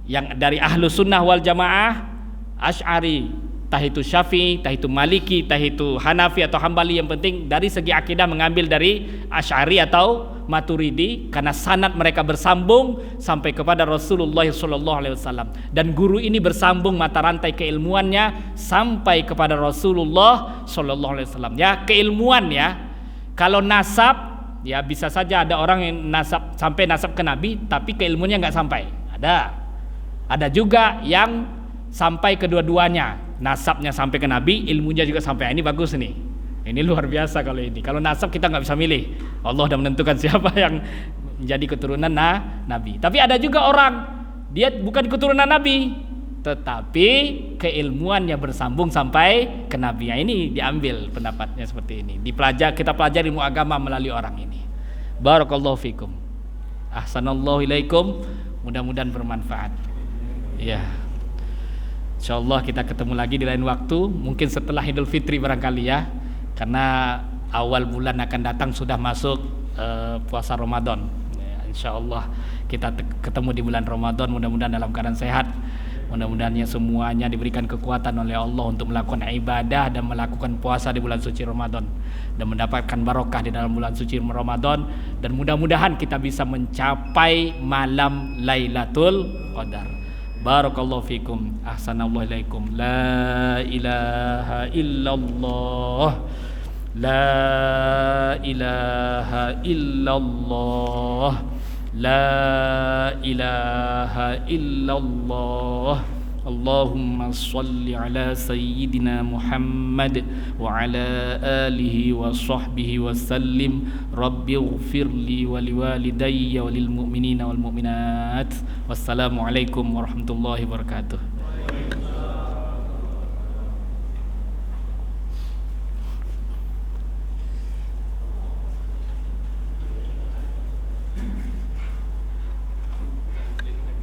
yang dari ahlu sunnah wal jamaah, Asy'ari, tah itu Syafi'i, tah itu Maliki, tah itu Hanafi atau Hambali, yang penting dari segi akidah mengambil dari Asy'ari atau Maturidi, karena sanad mereka bersambung sampai kepada Rasulullah SAW, dan guru ini bersambung mata rantai keilmuannya sampai kepada Rasulullah SAW. Ya, keilmuan ya. Kalau nasab, ya bisa saja ada orang yang nasab sampai nasab ke Nabi tapi keilmuannya nggak sampai. Ada juga yang sampai kedua-duanya, nasabnya sampai ke Nabi, ilmunya juga sampai. Ini bagus nih, ini luar biasa kalau ini. Kalau nasab kita nggak bisa milih, Allah sudah menentukan siapa yang menjadi keturunan Nabi. Tapi ada juga orang dia bukan keturunan Nabi, tetapi keilmuannya bersambung sampai ke Nabi. Ini diambil pendapatnya seperti ini. Kita pelajari ilmu agama melalui orang ini. Barakallahu fikum. Ahsanallahu ilaikum. Mudah-mudahan bermanfaat. Ya. Insyaallah kita ketemu lagi di lain waktu, mungkin setelah Idul Fitri barangkali ya. Karena awal bulan akan datang sudah masuk puasa Ramadan. Ya, insyaallah kita ketemu di bulan Ramadan, mudah-mudahan dalam keadaan sehat. Mudah-mudahan semuanya diberikan kekuatan oleh Allah untuk melakukan ibadah dan melakukan puasa di bulan suci Ramadan dan mendapatkan barokah di dalam bulan suci Ramadan, dan mudah-mudahan kita bisa mencapai malam Lailatul Qadar. Barakallahu fikum. Ahsanallahu ilaikum. La ilaha illallah. La ilaha illallah. La ilaha illallah. Allahumma salli ala sayyidina Muhammad wa ala alihi wa sahbihi wa sallim. Rabbi ighfirli wa liwalidayya wa lil mu'minina wal mu'minat. Wassalamualaikum warahmatullahi wabarakatuh.